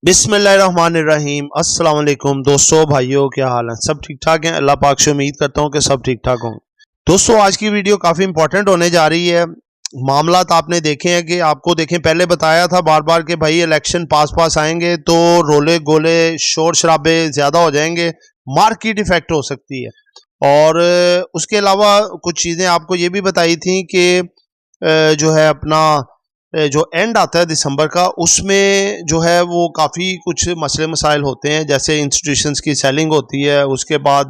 बिस्मिल्लाहिर्रहमानिर्रहीम। अस्सलाम वालेकुम दोस्तों, भाइयों, क्या हाल है? सब ठीक ठाक हैं? अल्लाह पाक से उम्मीद करता हूं कि सब ठीक ठाक होंगे। दोस्तों, आज की वीडियो काफ़ी इंपॉर्टेंट होने जा रही है। मामलात आपने देखे हैं कि आपको देखें, पहले बताया था बार बार कि भाई इलेक्शन पास आएंगे तो रोले गोले शोर शराबे ज़्यादा हो जाएंगे, मार्केट इफेक्ट हो सकती है। और उसके अलावा कुछ चीज़ें आपको ये भी बताई थी कि जो है अपना जो एंड आता है दिसंबर का, उसमें जो है वो काफ़ी कुछ मसले मसाइल होते हैं, जैसे इंस्टीट्यूशंस की सेलिंग होती है। उसके बाद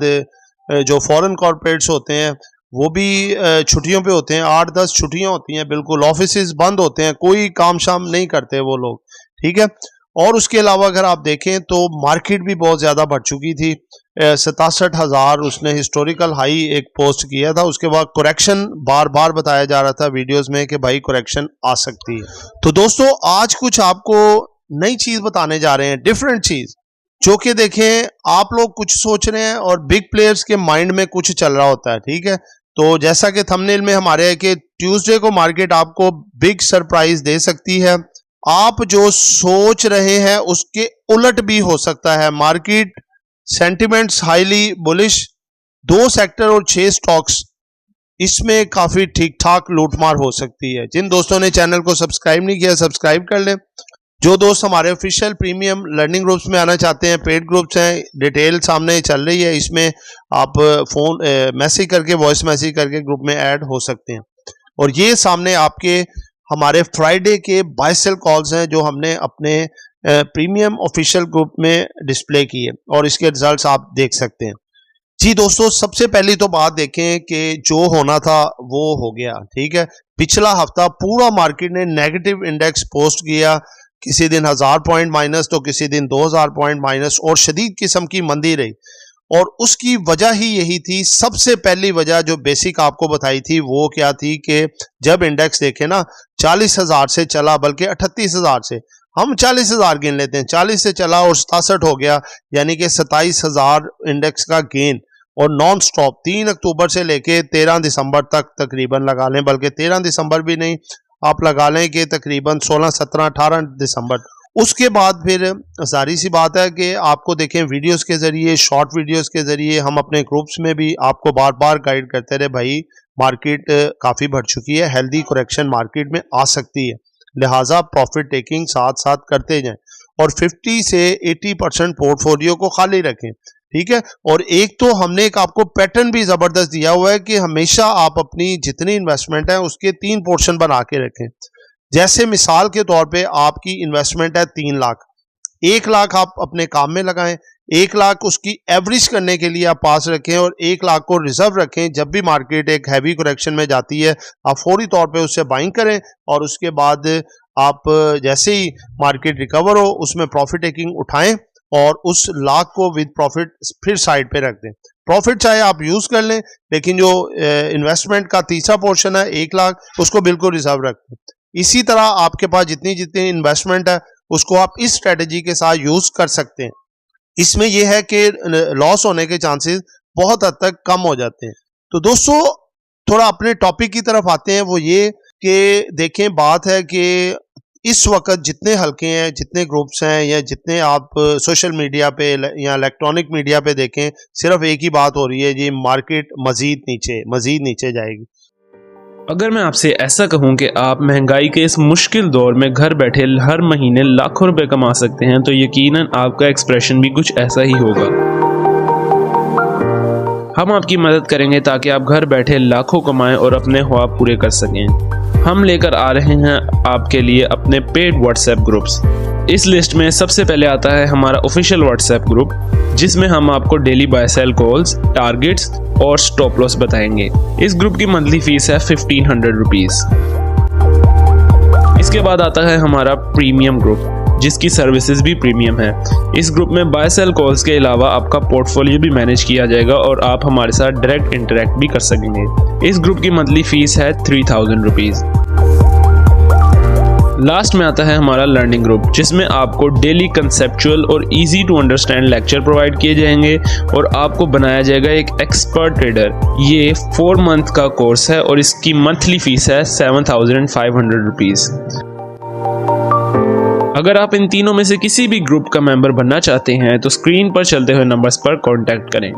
जो फॉरेन कॉर्पोरेट्स होते हैं वो भी छुट्टियों पे होते हैं, 8-10 छुट्टियां होती हैं, बिल्कुल ऑफिसेज बंद होते हैं, कोई काम शाम नहीं करते वो लोग, ठीक है। और उसके अलावा अगर आप देखें तो मार्केट भी बहुत ज़्यादा बढ़ चुकी थी, 67,000 उसने हिस्टोरिकल हाई एक पोस्ट किया था। उसके बाद करेक्शन बार बार बताया जा रहा था वीडियोस में कि भाई करेक्शन आ सकती है। तो दोस्तों, आज कुछ आपको नई चीज़ बताने जा रहे हैं, डिफरेंट चीज़, जो कि देखें आप लोग कुछ सोच रहे हैं और बिग प्लेयर्स के माइंड में कुछ चल रहा होता है, ठीक है। तो जैसा कि थंबनेल में हमारे है कि ट्यूसडे को मार्केट आपको बिग सरप्राइज दे सकती है। आप जो सोच रहे हैं उसके उलट भी हो सकता है। Market sentiments highly bullish, 2 sector और 6 स्टॉक्स, इसमें काफी ठीक ठाक लूटमार हो सकती है। जिन दोस्तों ने चैनल को सब्सक्राइब नहीं किया, सब्सक्राइब कर लें। जो दोस्त हमारे ऑफिशियल प्रीमियम लर्निंग ग्रुप्स में आना चाहते हैं, पेड ग्रुप्स हैं, डिटेल सामने चल रही है, इसमें आप फोन मैसेज करके, वॉइस मैसेज करके ग्रुप में ऐड हो सकते हैं। और ये सामने आपके हमारे फ्राइडे के बाय सेल कॉल्स हैं जो हमने अपने प्रीमियम ऑफिशियल ग्रुप में डिस्प्ले किए, और इसके रिजल्ट्स आप देख सकते हैं। जी दोस्तों, सबसे पहली तो बात देखें कि जो होना था वो हो गया, ठीक है। पिछला हफ्ता पूरा मार्केट ने नेगेटिव इंडेक्स पोस्ट किया, किसी दिन 1000 पॉइंट माइनस तो किसी दिन 2000 पॉइंट माइनस, और शदीद किस्म की मंदी रही। और उसकी वजह ही यही थी, सबसे पहली वजह जो बेसिक आपको बताई थी वो क्या थी कि जब इंडेक्स देखे ना 40,000 से चला, बल्कि 38,000 से, हम 40,000 गिन लेते हैं, 40 से चला और 67 हो गया, यानी कि 27,000 इंडेक्स का गेन। और नॉन स्टॉप 3 अक्टूबर से लेके 13 दिसंबर तक तकरीबन लगा लें, बल्कि 13 दिसंबर भी नहीं, आप लगा लें कि तकरीबन 16, 17, 18 दिसंबर। उसके बाद फिर सारी सी बात है कि आपको देखें वीडियोस के ज़रिए, शॉर्ट वीडियोस के ज़रिए हम अपने ग्रुप्स में भी आपको बार बार गाइड करते रहे, भाई मार्केट काफ़ी बढ़ चुकी है, हेल्दी करेक्शन मार्केट में आ सकती है, लिहाजा प्रॉफिट टेकिंग साथ साथ करते जाएं और 50 से 80% पोर्टफोलियो को खाली रखें, ठीक है। और एक तो हमने एक आपको पैटर्न भी ज़बरदस्त दिया हुआ है कि हमेशा आप अपनी जितनी इन्वेस्टमेंट है उसके 3 पोर्शन बना के रखें। जैसे मिसाल के तौर पे आपकी इन्वेस्टमेंट है 3 लाख, 1 लाख आप अपने काम में लगाएं, 1 लाख उसकी एवरेज करने के लिए आप पास रखें, और 1 लाख को रिजर्व रखें। जब भी मार्केट एक हैवी करेक्शन में जाती है आप फौरी तौर पे उससे बाइंग करें, और उसके बाद आप जैसे ही मार्केट रिकवर हो उसमें प्रॉफिट टेकिंग उठाएं और उस लाख को विद प्रॉफिट फिर साइड पे रख दें। प्रॉफिट चाहे आप यूज कर लें, लेकिन जो इन्वेस्टमेंट का तीसरा पोर्शन है 1 लाख, उसको बिल्कुल रिजर्व रख दें। इसी तरह आपके पास जितनी जितनी इन्वेस्टमेंट है उसको आप इस स्ट्रेटजी के साथ यूज कर सकते हैं। इसमें यह है कि लॉस होने के चांसेस बहुत हद तक कम हो जाते हैं। तो दोस्तों, थोड़ा अपने टॉपिक की तरफ आते हैं। वो ये कि देखें, बात है कि इस वक्त जितने हल्के हैं, जितने ग्रुप्स हैं, या जितने आप सोशल मीडिया पे या इलेक्ट्रॉनिक मीडिया पे देखें, सिर्फ एक ही बात हो रही है, ये मार्केट मजीद नीचे जाएगी। अगर मैं आपसे ऐसा कहूं कि आप महंगाई के इस मुश्किल दौर में घर बैठे हर महीने लाखों रुपए कमा सकते हैं, तो यकीनन आपका एक्सप्रेशन भी कुछ ऐसा ही होगा। हम आपकी मदद करेंगे ताकि आप घर बैठे लाखों कमाएं और अपने ख्वाब पूरे कर सकें। हम लेकर आ रहे हैं आपके लिए अपने पेड व्हाट्सएप ग्रुप्स। इस लिस्ट में सबसे पहले आता है हमारा ऑफिशियल व्हाट्सएप ग्रुप, जिसमें हम आपको daily buy sell calls, targets और स्टॉप लॉस बताएंगे। इस ग्रुप की मंथली फीस है 1500 रुपीज़। इसके बाद आता है हमारा प्रीमियम ग्रुप, जिसकी सर्विसेज भी प्रीमियम है। इस ग्रुप में बाय सेल कॉल्स के अलावा आपका पोर्टफोलियो भी मैनेज किया जाएगा और आप हमारे साथ डायरेक्ट इंटरेक्ट भी कर सकेंगे। इस ग्रुप की मंथली फीस है 3000 रुपीज़। लास्ट में आता है हमारा लर्निंग ग्रुप, जिसमें आपको डेली कंसेप्चुअल और easy to understand lecture provide किए जाएंगे और आपको बनाया जाएगा एक एक्सपर्ट ट्रेडर। ये 4 मंथ का कोर्स है और इसकी मंथली फीस है 7500 रुपीज़। अगर आप इन तीनों में से किसी भी ग्रुप का मेंबर बनना चाहते हैं तो स्क्रीन पर चलते हुए नंबर्स पर कांटेक्ट करें।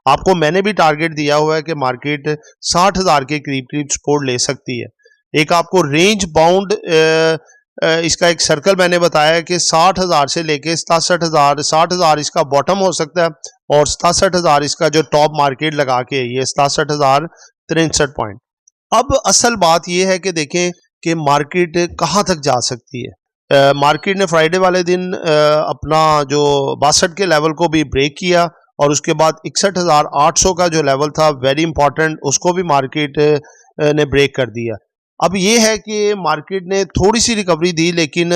आपको मैंने भी टारगेट दिया हुआ है कि मार्केट 60,000 के करीब करीब सपोर्ट ले सकती है। एक आपको रेंज बाउंड इसका एक सर्कल मैंने बताया है कि 60,000 से लेके 67,000, 60,000 इसका बॉटम हो सकता है और 67,000 इसका जो टॉप मार्केट लगा के ये 67,063 पॉइंट। अब असल बात ये है कि देखें कि मार्केट कहाँ तक जा सकती है। मार्केट ने फ्राइडे वाले दिन अपना जो 62 के लेवल को भी ब्रेक किया और उसके बाद 61,800 का जो लेवल था वेरी इंपॉर्टेंट, उसको भी मार्केट ने ब्रेक कर दिया। अब ये है कि मार्केट ने थोड़ी सी रिकवरी दी लेकिन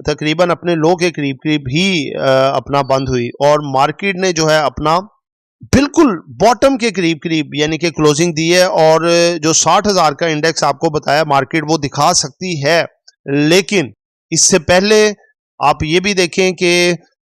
तकरीबन अपने लो के करीब करीब ही अपना बंद हुई और मार्केट ने जो है अपना बिल्कुल बॉटम के करीब करीब यानी कि क्लोजिंग दी है और जो 60,000 का इंडेक्स आपको बताया मार्केट वो दिखा सकती है। लेकिन इससे पहले आप ये भी देखें कि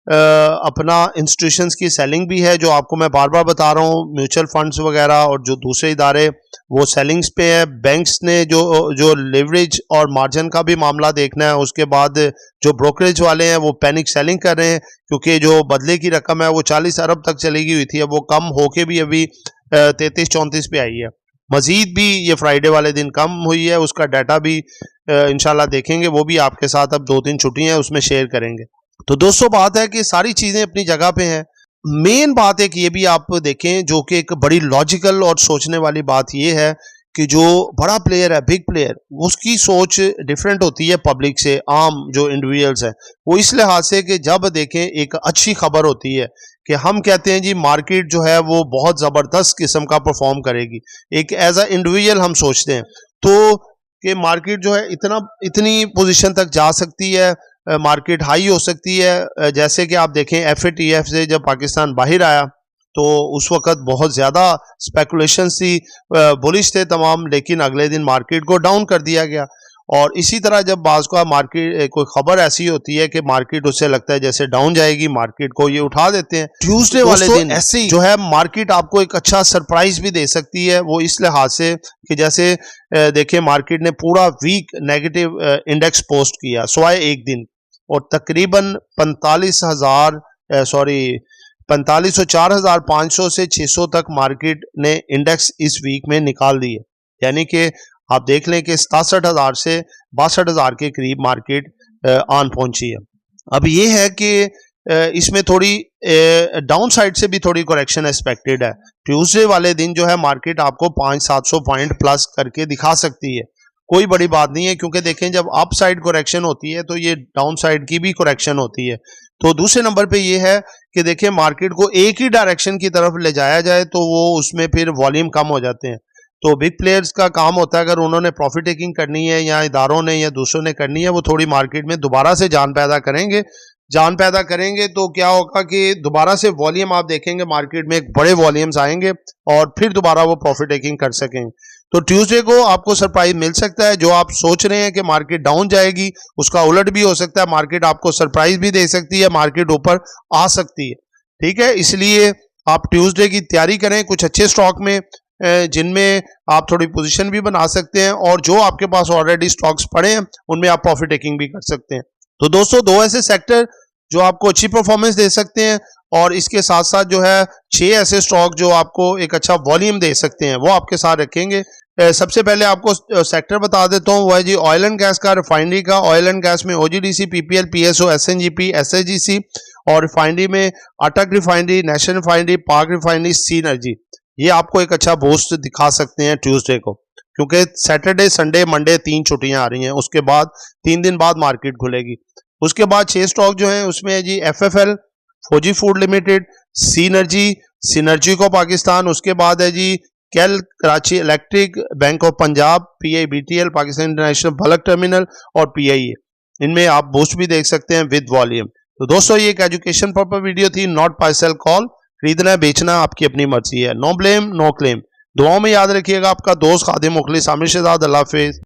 अपना इंस्टीट्यूशंस की सेलिंग भी है, जो आपको मैं बार बार बता रहा हूँ। म्यूचुअल फंड्स वगैरह और जो दूसरे इदारे वो सेलिंग्स पे है। बैंक्स ने जो लेवरेज और मार्जिन का भी मामला देखना है। उसके बाद जो ब्रोकरेज वाले हैं वो पैनिक सेलिंग कर रहे हैं क्योंकि जो बदले की रकम है वो 40 अरब तक चली गई हुई थी, अब वो कम होके भी अभी 33-34 पे आई है। मजीद भी ये फ्राइडे वाले दिन कम हुई है, उसका डाटा भी इंशाल्लाह देखेंगे, वो भी आपके साथ अब 2-3 छुट्टियां हैं उसमें शेयर करेंगे। तो दोस्तों बात है कि सारी चीजें अपनी जगह पे हैं। मेन बात एक ये भी आप देखें जो कि एक बड़ी लॉजिकल और सोचने वाली बात ये है कि जो बड़ा प्लेयर है, बिग प्लेयर, उसकी सोच डिफरेंट होती है पब्लिक से, आम जो इंडिविजुअल्स हैं वो इस लिहाज से कि जब देखें एक अच्छी खबर होती है कि हम कहते हैं जी मार्केट जो है वो बहुत ज़बरदस्त किस्म का परफॉर्म करेगी, एक एज अ इंडिविजुअल हम सोचते हैं तो कि मार्केट जो है इतनी पोजीशन तक जा सकती है, मार्केट हाई हो सकती है। जैसे कि आप देखें FATF से जब पाकिस्तान बाहर आया तो उस वक्त बहुत ज़्यादा स्पेकुलेशन थी, बुलिश थे तमाम, लेकिन अगले दिन मार्केट को डाउन कर दिया गया। और इसी तरह जब बाज़ का मार्केट कोई खबर ऐसी होती है कि मार्केट उससे लगता है जैसे डाउन जाएगी, मार्केट को ये उठा देते हैं। ट्यूसडे वाले दिन ऐसे ही जो है मार्केट आपको एक अच्छा सरप्राइज भी दे सकती है, वो इस लिहाज से कि जैसे देखें मार्केट ने पूरा वीक नेगेटिव इंडेक्स पोस्ट किया सिवाय एक दिन और तकरीबन 4,500 से 600 तक मार्केट ने इंडेक्स इस वीक में निकाल दिए। यानी कि आप देख लें कि 67,000 से 62,000 के करीब मार्केट आन पहुंची है। अब ये है कि इसमें थोड़ी डाउन साइड से भी थोड़ी करेक्शन एक्सपेक्टेड है। ट्यूसडे वाले दिन जो है मार्केट आपको 500-700 पॉइंट प्लस करके दिखा सकती है, कोई बड़ी बात नहीं है, क्योंकि देखें जब अप साइड करेक्शन होती है तो ये डाउन साइड की भी करेक्शन होती है। तो दूसरे नंबर पे ये है कि देखें मार्केट को एक ही डायरेक्शन की तरफ ले जाया जाए तो वो उसमें फिर वॉल्यूम कम हो जाते हैं। तो बिग प्लेयर्स का काम होता है, अगर उन्होंने प्रॉफिट टेकिंग करनी है या इदारों ने या दूसरों ने करनी है, वो थोड़ी मार्केट में दोबारा से जान पैदा करेंगे तो क्या होगा कि दोबारा से वॉल्यूम आप देखेंगे मार्केट में एक बड़े वॉल्यूम्स आएंगे और फिर दोबारा वो प्रॉफिट टेकिंग कर सकेंगे। तो ट्यूसडे को आपको सरप्राइज मिल सकता है। जो आप सोच रहे हैं कि मार्केट डाउन जाएगी उसका उलट भी हो सकता है, मार्केट आपको सरप्राइज भी दे सकती है, मार्केट ऊपर आ सकती है। ठीक है, इसलिए आप ट्यूसडे की तैयारी करें कुछ अच्छे स्टॉक में जिनमें आप थोड़ी पोजीशन भी बना सकते हैं और जो आपके पास ऑलरेडी स्टॉक्स पड़े हैं उनमें आप प्रॉफिट टेकिंग भी कर सकते हैं। तो दोस्तों 2 ऐसे सेक्टर जो आपको अच्छी परफॉर्मेंस दे सकते हैं और इसके साथ साथ जो है 6 ऐसे स्टॉक जो आपको एक अच्छा वॉल्यूम दे सकते हैं वो आपके साथ रखेंगे। सबसे पहले आपको सेक्टर बता देता हूँ, वो है जी ऑयल एंड गैस का, रिफाइनरी का। ऑयल एंड गैस में OGDC, PPL, PSO, SNGP, SHGC और रिफाइनरी में अटक रिफाइनरी, नेशनल रिफाइनरी, पाक रिफाइनरी, सीनर्जी। ये आपको एक अच्छा बूस्ट दिखा सकते हैं ट्यूसडे को, क्योंकि सैटरडे, संडे, मंडे 3 छुट्टियां आ रही हैं, उसके बाद 3 दिन बाद मार्केट खुलेगी। उसके बाद 6 स्टॉक जो हैं उसमें है जी FFL, Fauji Food Limited, Synergy Co Pakistan, उसके बाद है जी कैल Karachi Electric, Bank of Punjab, PIBTL Pakistan International Bulk Terminal और PIA। इनमें आप बूस्ट भी देख सकते हैं विद वॉल्यूम। तो दोस्तों ये एक एजुकेशन पर्पस वीडियो थी, नॉट बाय सेल कॉल। खरीदना बेचना आपकी अपनी मर्जी है, नो ब्लेम नो क्लेम। दुआओं में याद रखिएगा, आपका दोस्त खादिम मुखलिस आमिर शहजाद। अल्लाह हाफिज।